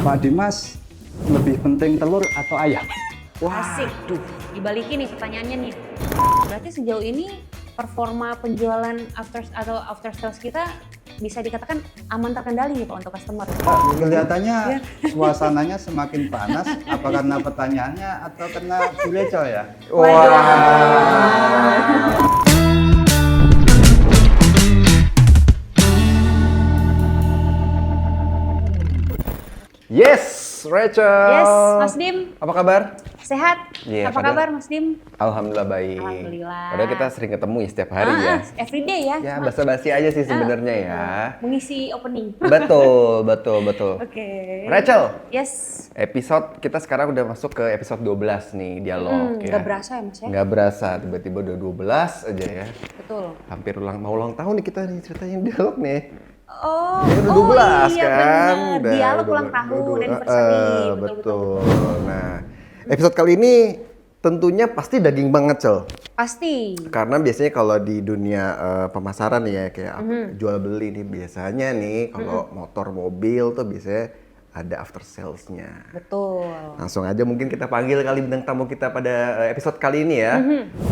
Pak Dimas, lebih penting telur atau ayam? Asik. Dibalikin nih pertanyaannya nih. Berarti sejauh ini performa penjualan after sales kita bisa dikatakan aman terkendali nih Pak untuk customer. Kelihatannya suasananya semakin panas, apa karena pertanyaannya atau karena Bu Rachel ya? Yes, Rachel. Yes, Mas Dim. Apa kabar? Sehat? Iya, Apa kabar Mas Dim? Alhamdulillah baik. Alhamdulillah. Padahal kita sering ketemu ya setiap hari ya. Everyday ya. Ya, basa-basi aja sih sebenarnya ya. Mengisi opening. Betul. Oke. Rachel, Yes. episode kita sekarang udah masuk ke episode 12 nih, dialog ya. Nggak berasa ya Mas ya? Nggak berasa, tiba-tiba udah 12 aja ya. Betul. Hampir mau ulang tahun nih kita nih ceritain dialog nih. Oh, Udah 12 iya kan. bener. Dialog ulang tahun, anniversary. Betul. Nah, episode kali ini tentunya pasti daging banget, Cel. Pasti. Karena biasanya kalau di dunia pemasaran nih ya, kayak jual beli nih biasanya nih, kalau motor mobil tuh biasanya ada after sales-nya. Betul. Langsung aja mungkin kita panggil kali bintang tamu kita pada episode kali ini ya.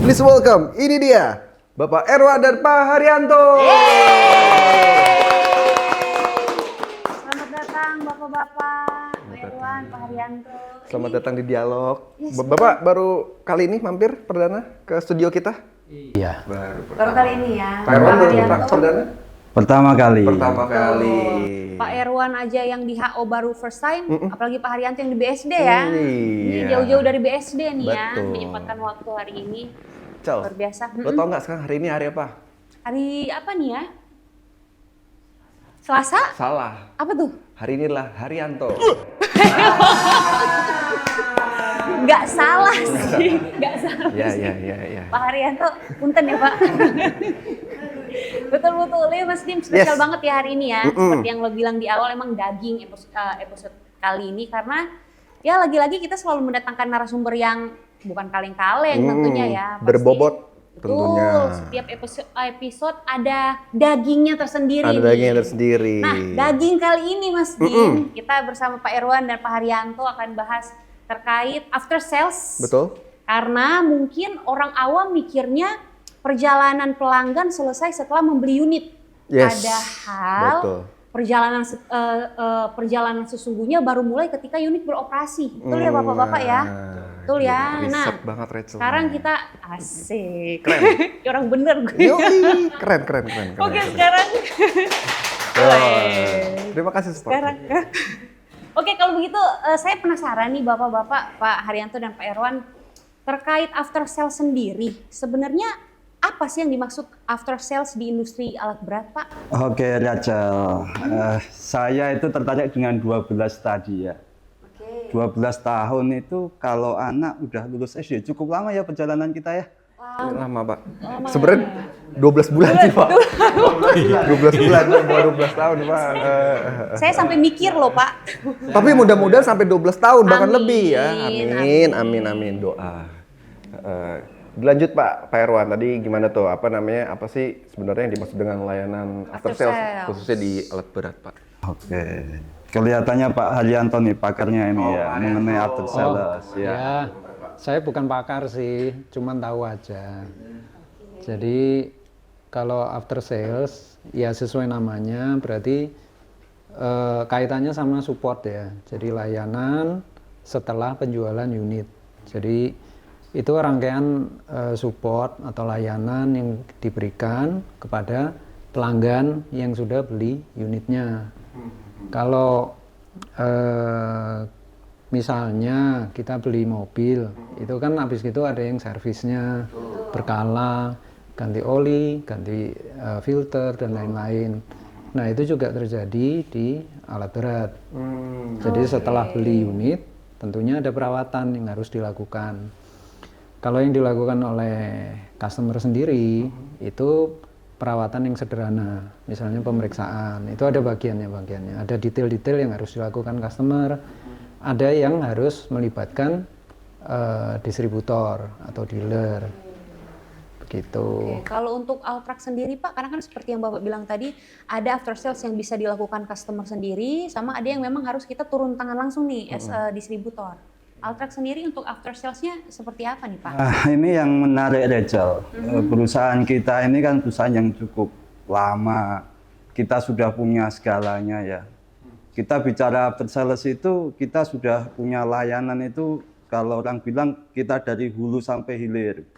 Please welcome, ini dia Bapak Erwan dan Pak Haryanto. Selamat datang Bapak-bapak, Pak Erwan, Pak Haryanto. Selamat datang di dialog. Yes, Bapak baru kali ini mampir perdana ke studio kita? Iya. Baru kali ini ya. Pak Erwan baru Haryanto. perdana? Pertama kali. Pertama kali. Pak Erwan aja yang di HO baru first time, apalagi Pak Haryanto yang di BSD ya. Ini Iya. jauh-jauh dari BSD nih ya, Betul. menyempatkan waktu hari ini. Cel, Luar biasa. lo tau nggak sekarang hari ini hari apa? Hari apa nih ya? Selasa? Salah. Apa tuh? Hari inilah Haryanto. Nggak salah sih, nggak salah. Ya. Pak Haryanto, punten ya Pak. Betul-betul, ya Mas Dim, spesial Yes. banget ya hari ini ya. Seperti yang lo bilang di awal, emang daging episode kali ini. Karena ya lagi-lagi kita selalu mendatangkan narasumber yang bukan kaleng-kaleng tentunya ya. Pasti. Berbobot Betul, tentunya. setiap episode ada dagingnya tersendiri. Ada nih. dagingnya tersendiri. Nah, daging kali ini Mas Dim, kita bersama Pak Erwan dan Pak Haryanto akan bahas terkait after sales. Betul. Karena mungkin orang awam mikirnya perjalanan pelanggan selesai setelah membeli unit. Yes, Padahal betul. perjalanan sesungguhnya baru mulai ketika unit beroperasi. Betul ya Bapak-bapak ya? Betul ya. Nah, Riset banget Rachel. sekarang kita asik. Keren. Orang bener gue. Yoi, keren. Oke, sekarang. Terima kasih support. Sekarang. Oke, kalau begitu saya penasaran nih Bapak-bapak, Pak Haryanto dan Pak Erwan, terkait after sales sendiri. Sebenarnya apa sih yang dimaksud after sales di industri alat berat, Pak? Oke, Rachel. Saya itu tertarik dengan 12 tadi ya. Oke. 12 tahun itu kalau anak udah lulus SD, cukup lama ya perjalanan kita ya. Lama, Pak. Sebenarnya 12 bulan sih, Pak. 12 bulan, 12 tahun, Pak. Saya sampai mikir loh, Pak. Tapi mudah-mudahan sampai 12 tahun, bahkan Amin, lebih ya. Amin. Doa. Dilanjut Pak Erwan, tadi gimana tuh? Apa sih sebenarnya yang dimaksud dengan layanan after After sales, sales. khususnya di alat berat, Pak? Oke. Kelihatannya Pak Haryanto nih pakarnya ini ya mengenai after sales ya. Ya, saya bukan pakar sih, cuman tahu aja. Jadi kalau after sales, ya sesuai namanya berarti kaitannya sama support ya. Jadi layanan setelah penjualan unit. Jadi itu rangkaian support atau layanan yang diberikan kepada pelanggan yang sudah beli unitnya. Kalau misalnya kita beli mobil, itu kan habis itu ada yang servisnya berkala, ganti oli, ganti filter dan lain-lain. Nah itu juga terjadi di alat berat. Jadi setelah beli unit, tentunya ada perawatan yang harus dilakukan. Kalau yang dilakukan oleh customer sendiri, itu perawatan yang sederhana, misalnya pemeriksaan, itu ada bagiannya, ada detail-detail yang harus dilakukan customer, ada yang harus melibatkan distributor atau dealer, gitu. Oke, kalau untuk Altrac sendiri Pak, karena kan seperti yang Bapak bilang tadi, ada after sales yang bisa dilakukan customer sendiri, sama ada yang memang harus kita turun tangan langsung nih as a distributor. Altrac sendiri untuk after sales-nya seperti apa nih Pak? Ini yang menarik Rachel. Perusahaan kita ini kan perusahaan yang cukup lama. Kita sudah punya segalanya ya. Kita bicara after sales itu, kita sudah punya layanan itu, kalau orang bilang kita dari hulu sampai hilir.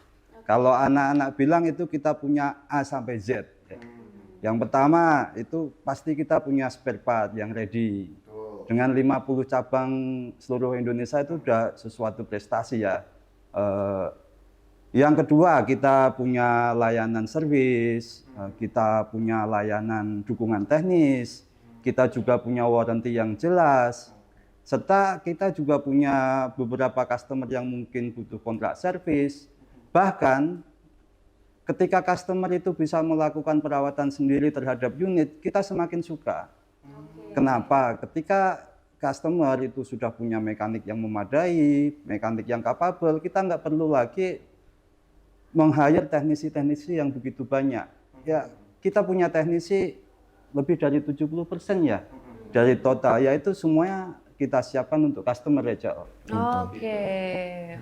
Kalau anak-anak bilang itu kita punya A sampai Z. Yang pertama itu pasti kita punya spare part yang ready. Dengan 50 cabang seluruh Indonesia itu sudah sesuatu prestasi ya. Yang kedua kita punya layanan servis, kita punya layanan dukungan teknis, kita juga punya warranty yang jelas, serta kita juga punya beberapa customer yang mungkin butuh kontrak servis. Bahkan ketika customer itu bisa melakukan perawatan sendiri terhadap unit, kita semakin suka. Kenapa? Ketika customer itu sudah punya mekanik yang memadai, mekanik yang capable, kita nggak perlu lagi meng-hire teknisi-teknisi yang begitu banyak. Ya, kita punya teknisi lebih dari 70% ya dari total, yaitu semuanya kita siapkan untuk customer Rachel. Oke.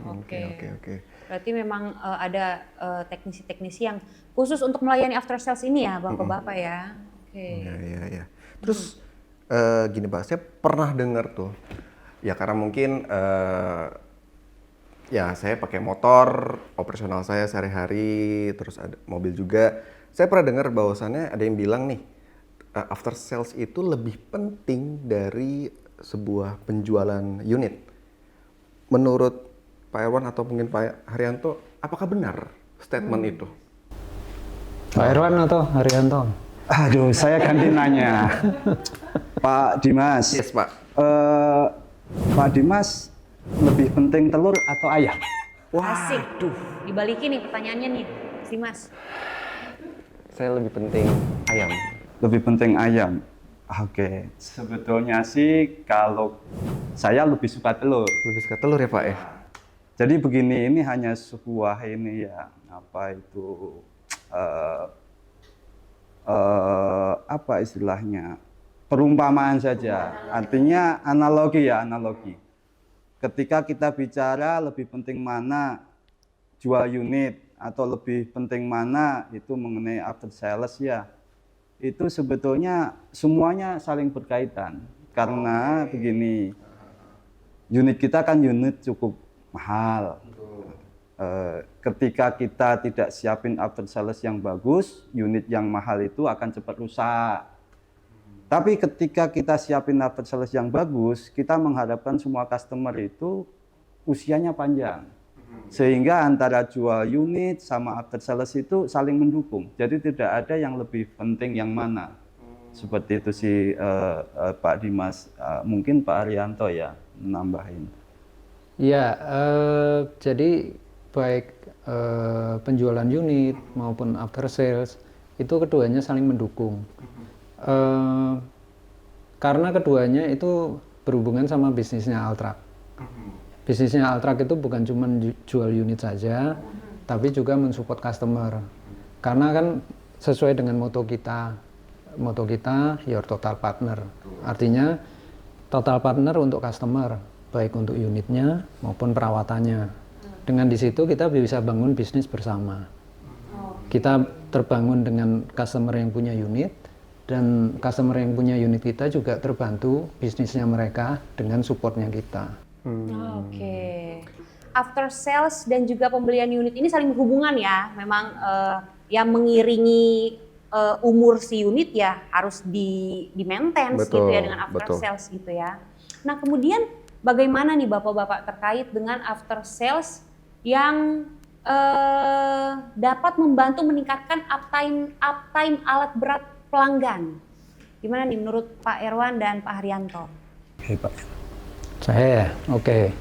Berarti memang ada teknisi-teknisi yang khusus untuk melayani after sales ini ya, Bapak-bapak ya. Oke. Iya. Terus gini Pak, saya pernah dengar tuh, ya karena mungkin ya saya pakai motor, operasional saya sehari-hari, terus ada mobil juga. Saya pernah dengar bahwasannya ada yang bilang nih, after sales itu lebih penting dari sebuah penjualan unit. Menurut Pak Erwan atau mungkin Pak Haryanto, apakah benar statement itu? Pak Erwan atau Haryanto? Aduh, saya ganti nanya. Pak Dimas. Yes, Pak. Pak Dimas, lebih penting telur atau ayam? Asik. Dibalikin nih pertanyaannya nih, Dimas. Saya lebih penting ayam. Lebih penting ayam. Oke. Sebetulnya sih kalau saya lebih suka telur. Lebih suka telur ya Pak ya? Jadi begini, ini hanya sebuah ini ya, apa itu, apa istilahnya, perumpamaan saja. Artinya analogi ya, analogi. Ketika kita bicara lebih penting mana jual unit atau lebih penting mana itu mengenai after sales ya, itu sebetulnya semuanya saling berkaitan. Karena begini, unit kita kan unit cukup mahal. Ketika kita tidak siapin after sales yang bagus, unit yang mahal itu akan cepat rusak. Tapi ketika kita siapin after sales yang bagus, kita mengharapkan semua customer itu usianya panjang. Sehingga antara jual unit sama after sales itu saling mendukung. Jadi tidak ada yang lebih penting yang mana. Seperti itu sih Pak Dimas. Mungkin Pak Haryanto ya menambahin. Ya, jadi baik penjualan unit maupun after sales itu keduanya saling mendukung. Karena keduanya itu berhubungan sama bisnisnya Altrac. Bisnisnya Altrac itu bukan cuma jual unit saja, tapi juga mensupport customer. Karena kan sesuai dengan moto kita your total partner. Artinya total partner untuk customer, baik untuk unitnya maupun perawatannya. Dengan di situ kita bisa bangun bisnis bersama. Kita terbangun dengan customer yang punya unit, dan customer yang punya unit kita juga terbantu bisnisnya mereka dengan supportnya kita. Oke. After sales dan juga pembelian unit ini saling berhubungan ya. Memang yang mengiringi umur si unit ya harus di maintenance gitu ya dengan after sales gitu ya. Nah kemudian bagaimana nih Bapak-Bapak terkait dengan after sales yang dapat membantu meningkatkan uptime alat berat pelanggan? Gimana nih menurut Pak Erwan dan Pak Haryanto? Oke, Pak. Saya, oke.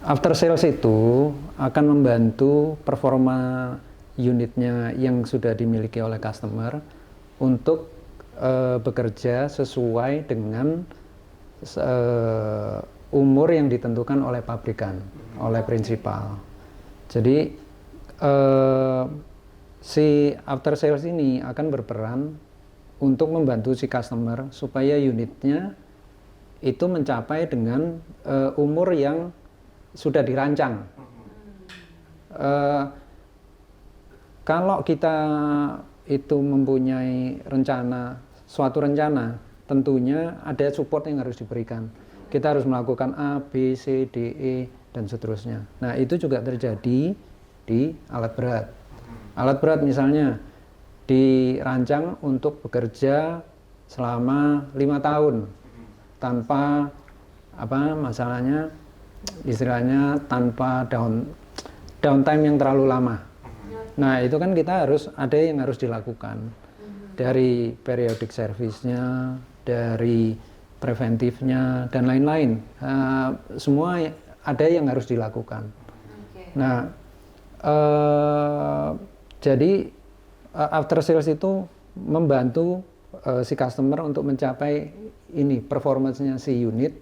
After sales itu akan membantu performa unitnya yang sudah dimiliki oleh customer untuk bekerja sesuai dengan umur yang ditentukan oleh pabrikan, oleh prinsipal. Jadi eh, si after sales ini akan berperan untuk membantu si customer supaya unitnya itu mencapai dengan umur yang sudah dirancang. Kalau kita itu mempunyai suatu rencana, tentunya ada support yang harus diberikan. Kita harus melakukan A, B, C, D, E, dan seterusnya. Nah, itu juga terjadi di alat berat. Alat berat misalnya dirancang untuk bekerja selama 5 tahun tanpa masalahnya istilahnya tanpa downtime yang terlalu lama. Nah, itu kan kita ada yang harus dilakukan dari periodic service-nya, dari preventifnya dan lain-lain. Semua ada yang harus dilakukan. Nah, jadi after sales itu membantu si customer untuk mencapai performance-nya si unit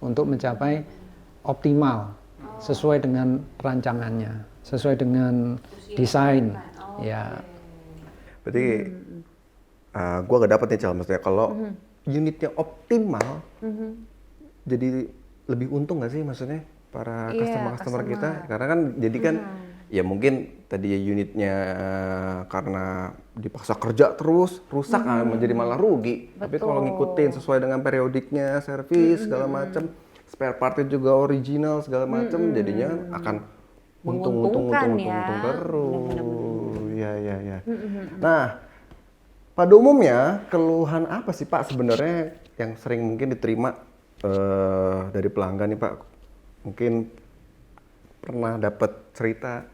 untuk mencapai optimal sesuai dengan rancangannya, sesuai dengan desain. Ya. Berarti gue gak dapet nih Cal, maksudnya kalau unitnya optimal, jadi lebih untung gak sih maksudnya para customer kita? Karena kan jadi kan ya mungkin tadi ya unitnya karena dipaksa kerja terus rusak menjadi malah rugi. Tapi kalau ngikutin sesuai dengan periodiknya, servis segala macam, spare partnya juga original segala macam, jadinya akan untung terus. Ya. Nah, pada umumnya keluhan apa sih Pak sebenarnya yang sering mungkin diterima dari pelanggan nih Pak? Mungkin pernah dapat cerita?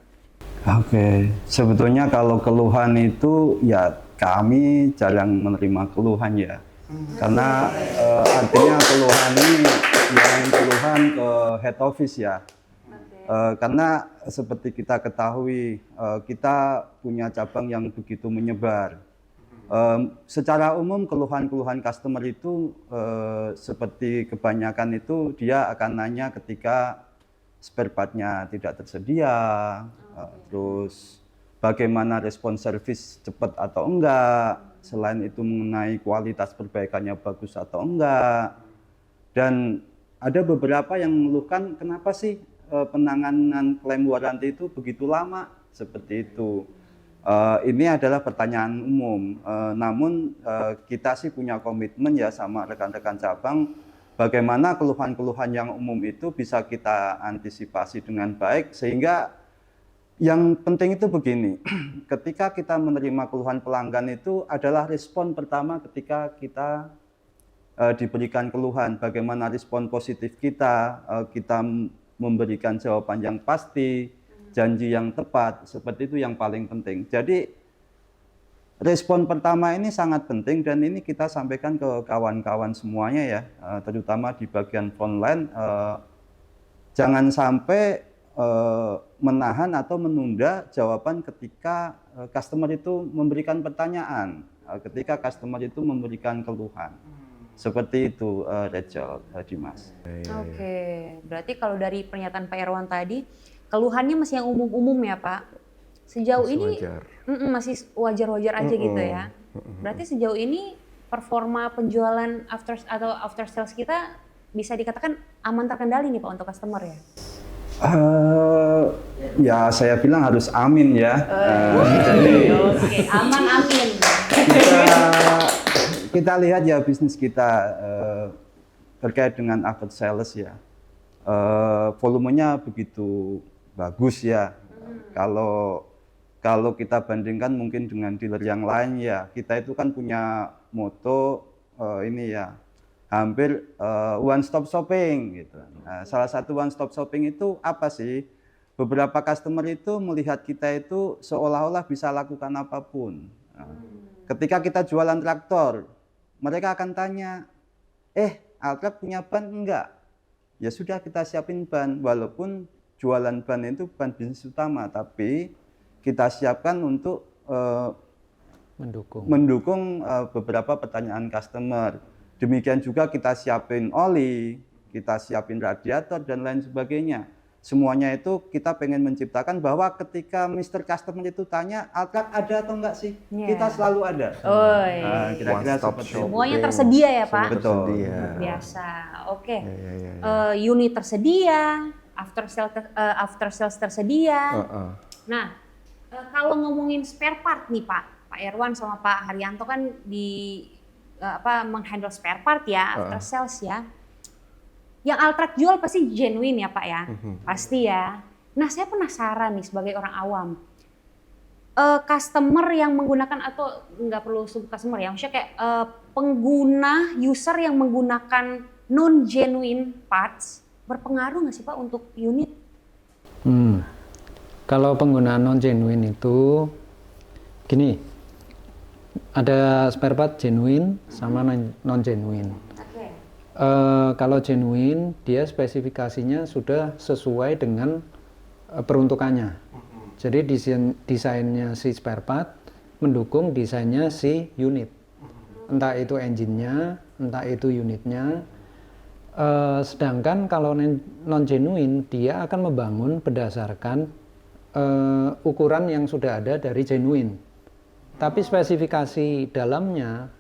Oke, sebetulnya kalau keluhan itu ya kami jarang menerima keluhan ya. Karena artinya keluhan ini yang keluhan ke head office ya. Karena seperti kita ketahui, kita punya cabang yang begitu menyebar. Secara umum keluhan-keluhan customer itu seperti kebanyakan itu dia akan nanya ketika spare part-nya tidak tersedia, terus bagaimana respon servis cepat atau enggak, selain itu mengenai kualitas perbaikannya bagus atau enggak. Dan ada beberapa yang mengeluhkan kenapa sih penanganan klaim waranti itu begitu lama, seperti itu. Ini adalah pertanyaan umum, namun kita sih punya komitmen ya sama rekan-rekan cabang, bagaimana keluhan-keluhan yang umum itu bisa kita antisipasi dengan baik, sehingga yang penting itu begini, ketika kita menerima keluhan pelanggan itu adalah respon pertama ketika kita diberikan keluhan, bagaimana respon positif kita, kita memberikan jawaban yang pasti, janji yang tepat, seperti itu yang paling penting. Jadi respon pertama ini sangat penting dan ini kita sampaikan ke kawan-kawan semuanya ya, terutama di bagian frontline, jangan sampai menahan atau menunda jawaban ketika customer itu memberikan pertanyaan, ketika customer itu memberikan keluhan. Seperti itu, Rachel, Dimas. Oke, berarti kalau dari pernyataan Pak Erwan tadi, keluhannya masih yang umum-umum ya Pak? Sejauh masih ini wajar. Masih wajar-wajar aja gitu ya? Berarti sejauh ini performa penjualan after sales kita bisa dikatakan aman terkendali nih Pak untuk customer ya? Ya saya bilang harus amin ya. Oke, aman amin. Kita lihat ya bisnis kita terkait dengan after sales ya, volumenya begitu bagus ya. Kalau kita bandingkan mungkin dengan dealer yang lain ya, kita itu kan punya moto ini ya, hampir one stop shopping gitu. Nah, salah satu one stop shopping itu apa sih? Beberapa customer itu melihat kita itu seolah-olah bisa lakukan apapun. Nah, ketika kita jualan traktor, mereka akan tanya, Altrek punya ban enggak? Ya sudah kita siapin ban, walaupun jualan ban itu bukan bisnis utama, tapi kita siapkan untuk mendukung beberapa pertanyaan customer. Demikian juga kita siapin oli, kita siapin radiator dan lain sebagainya. semuanya itu kita pengen menciptakan bahwa ketika Mr. Customer itu tanya, Altrac ada atau enggak sih? Iya. Kita selalu ada. Oh, Nah, kira-kira One stop seperti shop. itu. semuanya tersedia ya Pak? Semua Betul. tersedia. Luar biasa. Oke. Ya, ya, ya, ya. Unit tersedia, after sales tersedia. Nah, kalau ngomongin spare part nih Pak Erwan sama Pak Haryanto kan di menghandle spare part ya, after sales ya. Yang Altrac jual pasti genuine ya Pak ya, pasti ya. Nah saya penasaran nih sebagai orang awam, customer yang menggunakan atau nggak perlu sebut customer ya, maksudnya kayak pengguna, user yang menggunakan non genuine parts berpengaruh nggak sih Pak untuk unit? Kalau penggunaan non genuine itu gini, ada spare part genuine sama non genuine. Kalau genuine, dia spesifikasinya sudah sesuai dengan peruntukannya. Jadi desainnya si spare part mendukung desainnya si unit. Entah itu engine-nya, entah itu unitnya. Sedangkan kalau non genuine, dia akan membangun berdasarkan ukuran yang sudah ada dari genuine. Tapi spesifikasi dalamnya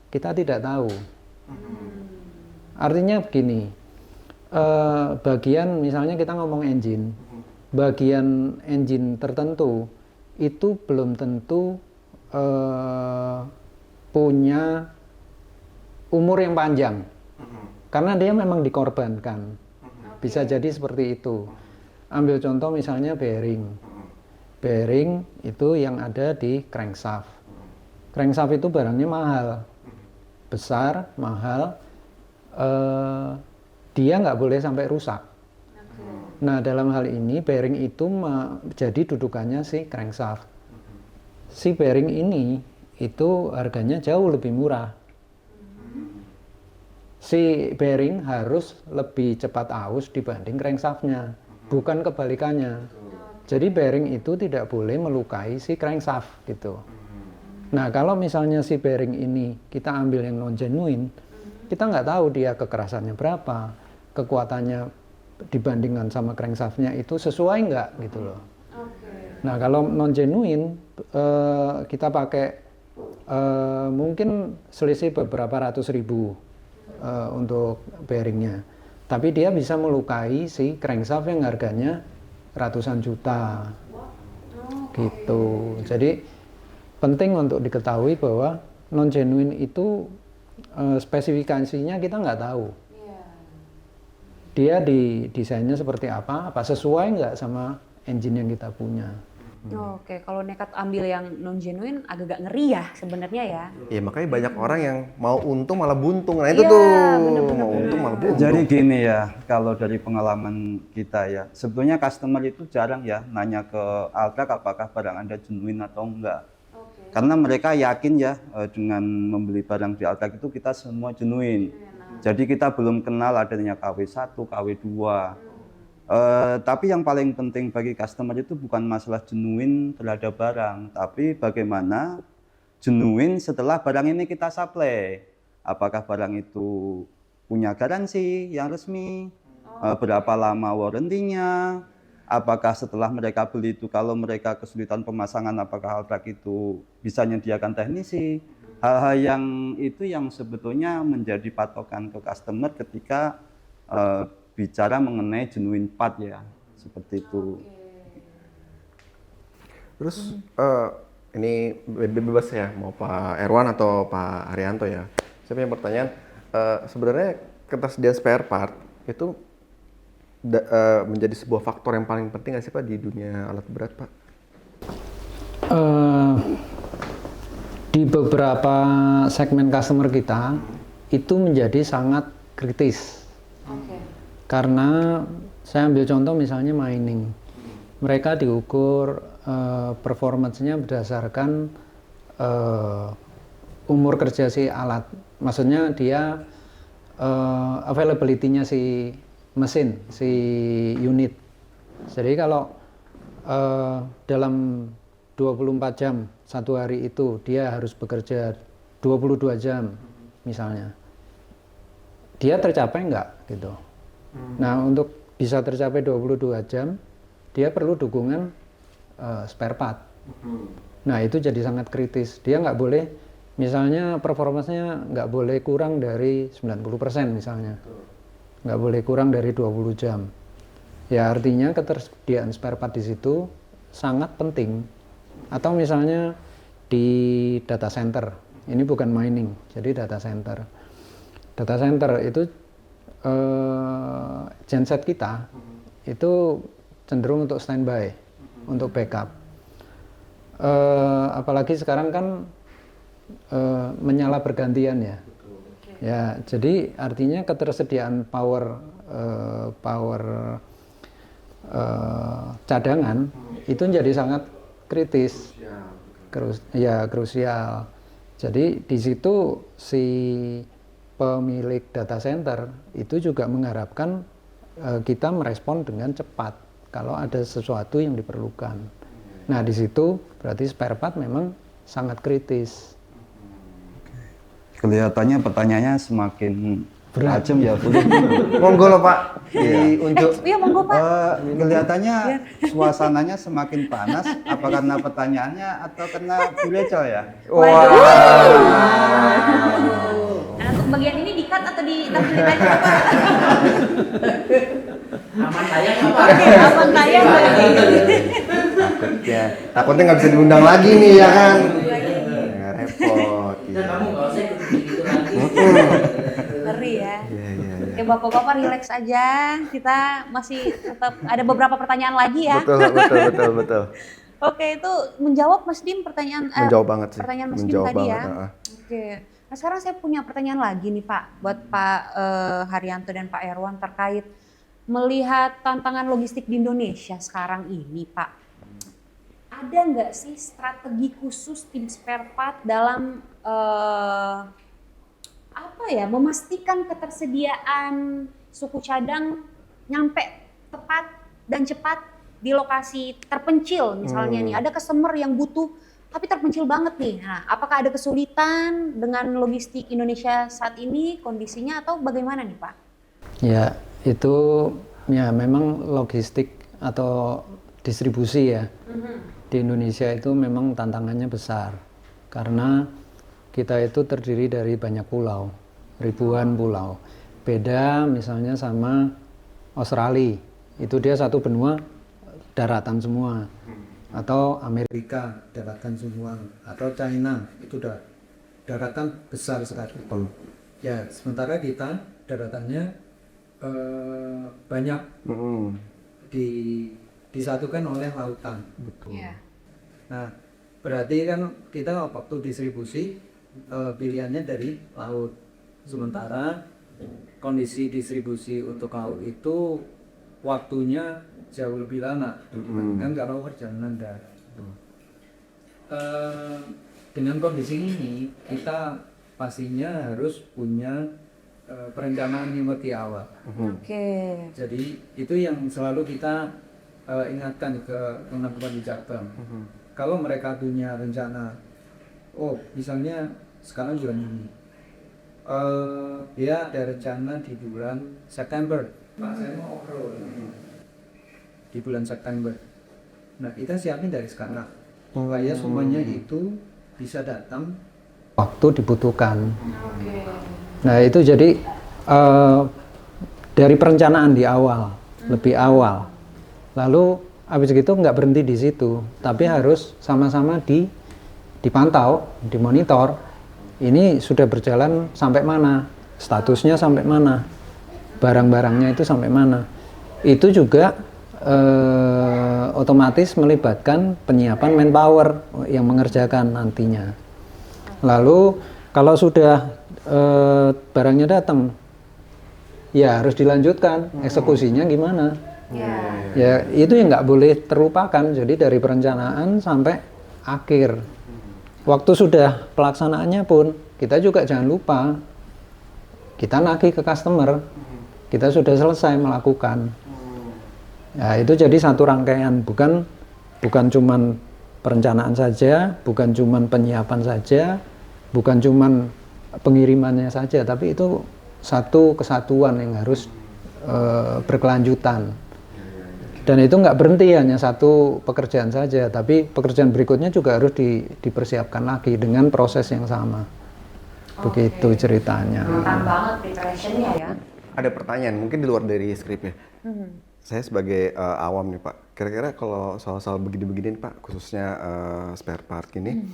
kita tidak tahu. Artinya begini, bagian misalnya kita ngomong engine, bagian engine tertentu itu belum tentu punya umur yang panjang, karena dia memang dikorbankan. Bisa jadi seperti itu. Ambil contoh misalnya bearing. Bearing itu yang ada di crankshaft. Crankshaft itu barangnya mahal, besar, mahal. Dia nggak boleh sampai rusak. Nah dalam hal ini bearing itu jadi dudukannya si crankshaft. Si bearing ini itu harganya jauh lebih murah. Si bearing harus lebih cepat aus dibanding crankshaftnya, bukan kebalikannya. Jadi bearing itu tidak boleh melukai si crankshaft gitu. Nah kalau misalnya si bearing ini kita ambil yang non genuine, kita nggak tahu dia kekerasannya berapa, kekuatannya dibandingkan sama crankshaftnya itu sesuai nggak gitu loh. Nah kalau non genuine kita pakai mungkin selisih beberapa ratus ribu untuk bearingnya, tapi dia bisa melukai si crankshaft yang harganya ratusan juta gitu. Jadi penting untuk diketahui bahwa non genuine itu spesifikasinya kita nggak tahu. Dia desainnya seperti apa sesuai nggak sama engine yang kita punya. Oke, kalau nekat ambil yang non genuine agak ngeri ya sebenarnya ya. Ya makanya banyak orang yang mau untung malah buntung. Nah itu Iya, tuh bener-bener. mau untung malah buntung. Jadi gini ya, kalau dari pengalaman kita ya, sebetulnya customer itu jarang ya nanya ke Altrac apakah barang Anda genuine atau enggak. Karena mereka yakin ya dengan membeli barang di Altrac itu kita semua genuine. Jadi kita belum kenal adanya KW1, KW2. Tapi yang paling penting bagi customer itu bukan masalah genuine terhadap barang, tapi bagaimana genuine setelah barang ini kita supply. Apakah barang itu punya garansi yang resmi, berapa lama warrantinya, apakah setelah mereka beli itu kalau mereka kesulitan pemasangan apakah Altrac itu bisa menyediakan teknisi. Hal-hal yang itu yang sebetulnya menjadi patokan ke customer ketika bicara mengenai genuine part ya, seperti itu. Terus ini bebas ya, mau Pak Erwan atau Pak Haryanto ya. Saya punya pertanyaan, sebenarnya ketersediaan spare part itu menjadi sebuah faktor yang paling penting nggak sih Pak di dunia alat berat Pak? Di beberapa segmen customer kita itu menjadi sangat kritis. Karena saya ambil contoh misalnya mining, mereka diukur performance-nya berdasarkan umur kerja si alat, maksudnya dia availability-nya si mesin, si unit. Jadi kalau dalam 24 jam satu hari itu dia harus bekerja 22 jam misalnya, dia tercapai enggak gitu. Nah untuk bisa tercapai 22 jam, dia perlu dukungan spare part. Nah itu jadi sangat kritis. Dia nggak boleh, misalnya performanya nggak boleh kurang dari 90% misalnya. Nggak boleh kurang dari 20 jam. Ya artinya ketersediaan spare part di situ sangat penting. Atau misalnya di data center, ini bukan mining, jadi data center. Data center itu genset kita itu cenderung untuk standby, untuk backup. Apalagi sekarang kan menyala bergantian ya. Ya, jadi artinya ketersediaan power cadangan itu jadi sangat kritis, krusial. Jadi di situ si pemilik data center itu juga mengharapkan kita merespon dengan cepat kalau ada sesuatu yang diperlukan. Nah di situ berarti spare part memang sangat kritis. Kelihatannya pertanyaannya semakin tajam ya, Bu. Monggo loh Pak, diunjuk. Iya monggo Pak. Kelihatannya suasananya semakin panas, apa karena pertanyaannya atau karena Bu Rachel ya? Nah, untuk bagian ini di-cut atau ditampilin aja Pak? Aman tayang apa? Oke, aman tayang berarti. Takutnya nggak bisa diundang lagi nih ya kan? Ya, repot. Dan kamu nggak usah ikut gitu nanti. Ngeri ya. Iya. Oke, bapak-bapak relax aja. Kita masih tetap ada beberapa pertanyaan lagi ya. Betul. Oke, itu menjawab Mas Dim pertanyaan Menjawab banget sih. pertanyaan Mas Dim Menjawab tadi banget, ya. Oke. Nah, sekarang saya punya pertanyaan lagi nih Pak buat Pak Haryanto dan Pak Erwan terkait melihat tantangan logistik di Indonesia sekarang ini, Pak. Ada nggak sih strategi khusus tim spare part dalam memastikan ketersediaan suku cadang nyampe tepat dan cepat di lokasi terpencil misalnya nih, ada customer yang butuh tapi terpencil banget nih. Nah, apakah ada kesulitan dengan logistik Indonesia saat ini kondisinya atau bagaimana nih Pak? Ya, itu ya memang logistik atau distribusi ya. Di Indonesia itu memang tantangannya besar. Karena kita itu terdiri dari banyak pulau, ribuan pulau. Beda misalnya sama Australia, itu dia satu benua daratan semua. Atau Amerika daratan semua, atau China itu daratan besar sekali. Ya, sementara kita daratannya banyak disatukan oleh lautan. Yeah. Nah, berarti kan kita waktu distribusi pilihannya dari laut. Sementara kondisi distribusi untuk laut itu waktunya jauh lebih lama dibandingkan kalau perjalanan darat. Dengan kondisi ini kita pastinya harus punya perencanaan yang lebih awal. Oke. Jadi itu yang selalu kita ingatkan ke teman-teman di cabang. Kalau mereka punya rencana, misalnya sekarang bulan ini, dia ada rencana di bulan September. Pak, saya mau off-road di bulan September. Nah, kita siapin dari sekarang supaya semuanya itu bisa datang waktu dibutuhkan. Nah, itu jadi dari perencanaan di awal, lebih awal. Lalu habis gitu nggak berhenti di situ, tapi harus sama-sama dipantau, dimonitor. Ini sudah berjalan sampai mana, statusnya sampai mana, barang-barangnya itu sampai mana. Itu juga otomatis melibatkan penyiapan manpower yang mengerjakan nantinya. Lalu kalau sudah barangnya datang, ya harus dilanjutkan eksekusinya gimana. Ya itu yang nggak boleh terlupakan. Jadi dari perencanaan sampai akhir. Waktu sudah pelaksanaannya pun kita juga jangan lupa kita nagih ke customer. Kita sudah selesai melakukan. Ya itu jadi satu rangkaian, bukan cuman perencanaan saja, bukan cuman penyiapan saja, bukan cuman pengirimannya saja, tapi itu satu kesatuan yang harus berkelanjutan. Dan itu nggak berhenti hanya satu pekerjaan saja, tapi pekerjaan berikutnya juga harus dipersiapkan lagi dengan proses yang sama. Begitu ceritanya. Matang banget preparationnya ya. Ada pertanyaan, mungkin di luar dari skripnya. Saya sebagai awam nih Pak, kira-kira kalau soal-soal begini-begini nih Pak, khususnya spare part gini,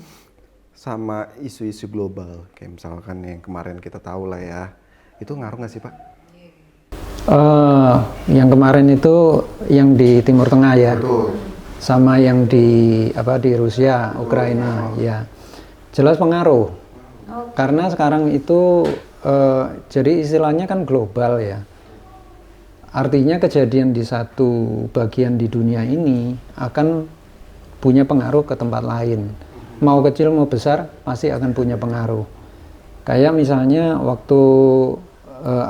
sama isu-isu global, kayak misalkan yang kemarin kita tahu lah ya, itu ngaruh nggak sih Pak? Yang kemarin itu yang di Timur Tengah ya, sama yang di Rusia, Ukraina, ya jelas pengaruh. Karena sekarang itu jadi istilahnya kan global ya. Artinya kejadian di satu bagian di dunia ini akan punya pengaruh ke tempat lain. Mau kecil mau besar pasti akan punya pengaruh. Kayak misalnya waktu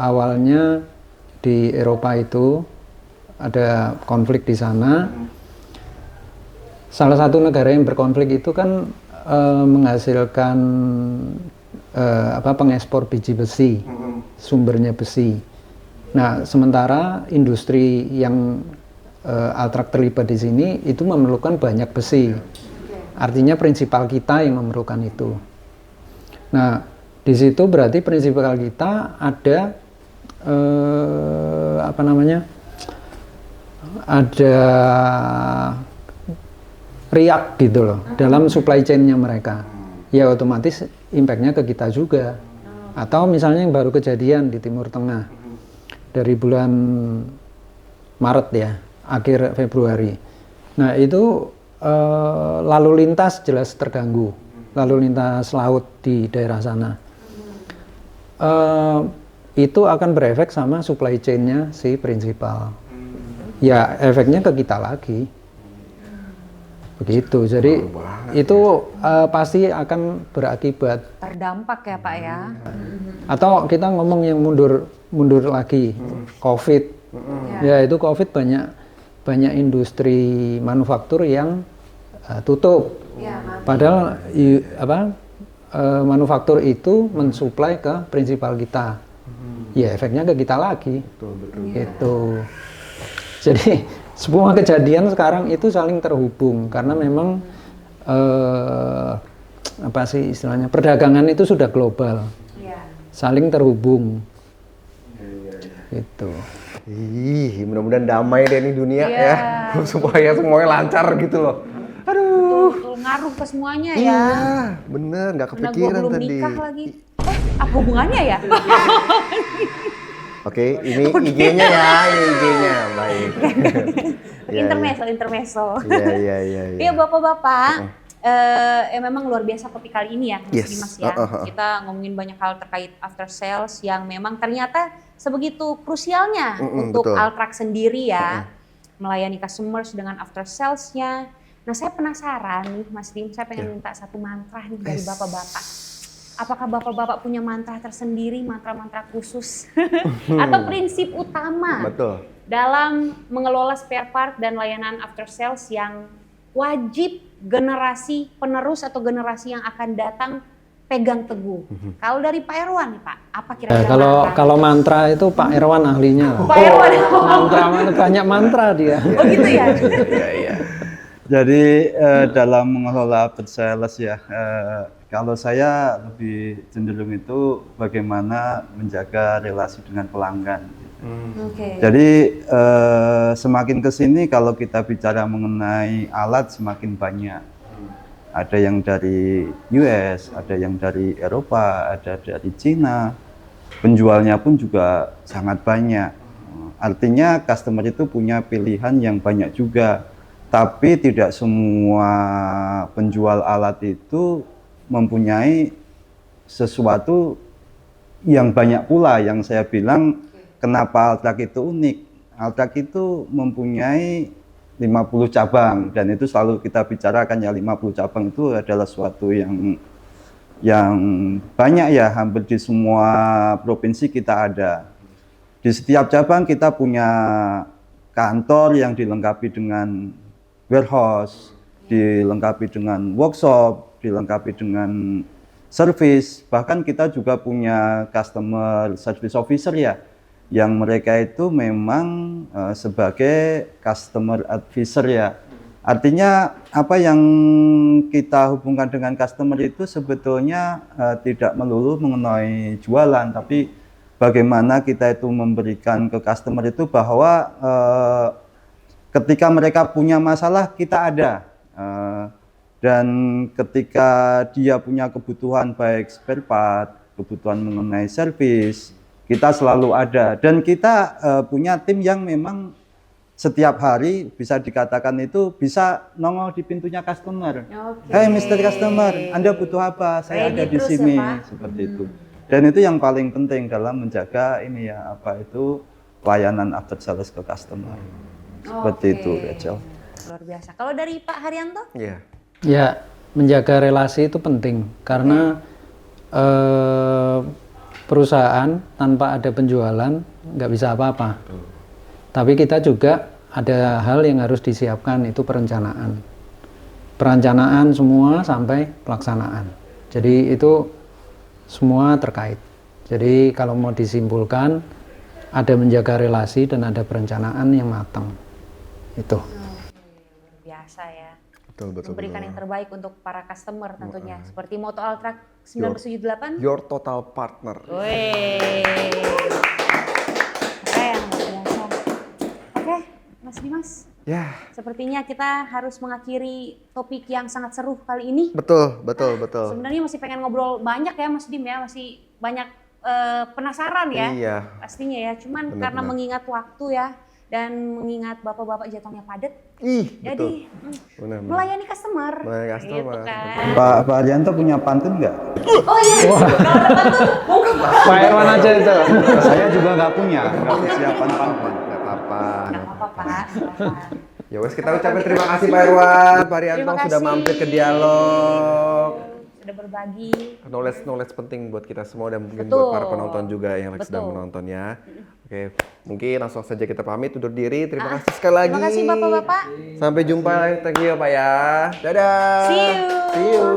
awalnya di Eropa itu ada konflik di sana. Salah satu negara yang berkonflik itu kan menghasilkan pengekspor biji besi, sumbernya besi. Nah, sementara industri yang Altrag terlibat di sini itu memerlukan banyak besi. Artinya prinsipal kita yang memerlukan itu. Nah, di situ berarti prinsipal kita ada ada riak gitu loh dalam supply chain-nya mereka. Ya otomatis impact-nya ke kita juga. Atau misalnya yang baru kejadian di Timur Tengah dari bulan Maret ya, akhir Februari. Nah itu lalu lintas jelas terganggu, lalu lintas laut di daerah sana. Itu akan berefek sama supply chain-nya si prinsipal. Ya efeknya ke kita lagi. Begitu. Jadi itu pasti akan berakibat. Terdampak ya Pak ya. Atau kita ngomong yang mundur lagi, COVID. Ya itu COVID banyak industri manufaktur yang tutup. Padahal manufaktur itu mensuplai ke prinsipal kita. Ya efeknya ke kita lagi. Gitu. Jadi semua kejadian sekarang itu saling terhubung karena memang istilahnya perdagangan itu sudah global, saling terhubung. Gitu. Ih, mudah-mudahan damai deh nih dunia ya, supaya semuanya lancar gitu loh. Aduh. Betul, ngaruh ke semuanya ya. Iya, bener, nggak Karena kepikiran gua belum tadi. nikah lagi. Apa hubungannya ya? Oke, ini IG-nya ya, ini IG-nya, baik. Intermezzo. Iya. Iya bapak-bapak, memang luar biasa topik kali ini ya, Mas Yes. Dimas ya. Kita ngomongin banyak hal terkait after sales yang memang ternyata sebegitu krusialnya untuk betul. Altrag sendiri ya, melayani customers dengan after sales-nya. Nah saya penasaran nih Mas Dim, saya pengen minta satu mantra nih dari bapak-bapak. Apakah bapak-bapak punya mantra tersendiri, mantra-mantra khusus atau prinsip utama dalam mengelola spare part dan layanan after sales yang wajib generasi penerus atau generasi yang akan datang pegang teguh? Kalau dari Pak Erwan nih Pak, apa kira-kira mantra? Kalau mantra itu Pak Erwan ahlinya. Pak Erwan. Mantra banyak mantra dia. Oh gitu ya. Iya. Jadi dalam mengelola after sales ya, kalau saya lebih cenderung itu bagaimana menjaga relasi dengan pelanggan. Jadi semakin kesini kalau kita bicara mengenai alat semakin banyak. Ada yang dari US, ada yang dari Eropa, ada dari Cina. Penjualnya pun juga sangat banyak. Artinya customer itu punya pilihan yang banyak juga. Tapi tidak semua penjual alat itu mempunyai sesuatu yang banyak pula. Yang saya bilang kenapa Altrag itu unik. Altrag itu mempunyai 50 cabang dan itu selalu kita bicarakan ya 50 cabang itu adalah suatu yang banyak ya, hampir di semua provinsi kita ada. Di setiap cabang kita punya kantor yang dilengkapi dengan warehouse, dilengkapi dengan workshop, dilengkapi dengan service, bahkan kita juga punya customer service officer ya, yang mereka itu memang sebagai customer advisor ya. Artinya apa yang kita hubungkan dengan customer itu sebetulnya tidak melulu mengenai jualan, tapi bagaimana kita itu memberikan ke customer itu bahwa ketika mereka punya masalah kita ada, dan ketika dia punya kebutuhan baik spare part, kebutuhan mengenai servis, kita selalu ada, dan kita punya tim yang memang setiap hari bisa dikatakan itu bisa nongol di pintunya customer. Hey Mr. Customer, Anda butuh apa? Saya Ready ada di terus ya, sini, Pak? seperti itu. Dan itu yang paling penting dalam menjaga ini ya, apa itu pelayanan after sales ke customer. Seperti itu, Rachel. Luar biasa. Kalau dari Pak Haryanto? Iya. Ya, menjaga relasi itu penting karena perusahaan tanpa ada penjualan nggak bisa apa-apa. Tapi kita juga ada hal yang harus disiapkan, itu perencanaan. Perencanaan semua sampai pelaksanaan. Jadi itu semua terkait. Jadi kalau mau disimpulkan, ada menjaga relasi dan ada perencanaan yang matang. Itu. Luar biasa ya. Betul, betul. Memberikan betul. yang terbaik untuk para customer tentunya. Seperti moto Altra 978. Your total partner. Wih. Keren, luar biasa. Oke, Mas Dimas. Ya, Sepertinya kita harus mengakhiri topik yang sangat seru kali ini. betul, betul, betul. Sebenarnya masih pengen ngobrol banyak ya Mas Dim ya, masih banyak penasaran ya. Iya. Pastinya ya, cuman Benar, karena benar. mengingat waktu ya dan mengingat bapak-bapak jadwalnya padat, Ih, jadi betul. Benar, benar. melayani customer. Melayani customer, Gitu kan. Pak Haryanto punya pantun nggak? Oh iya, kalau ada pantun, monggo Pak. Pak Irwan aja itu. Saya juga nggak punya persiapan pantun. Nggak apa-apa. Nggak apa-apa Pak, nggak apa-apa. Ya wes, kita ucapin terima kasih Pak Irwan, Pak Rianto Terima sudah kasih. mampir ke dialog. Sudah berbagi. Knowledge penting buat kita semua dan mungkin Betul. buat para penonton juga yang lagi sedang Betul. menonton ya. Oke, mungkin langsung saja kita pamit undur diri. Terima kasih sekali lagi. Terima kasih bapak-bapak. Sampai jumpa, thank you ya Pak ya. Dadah. See you. See you.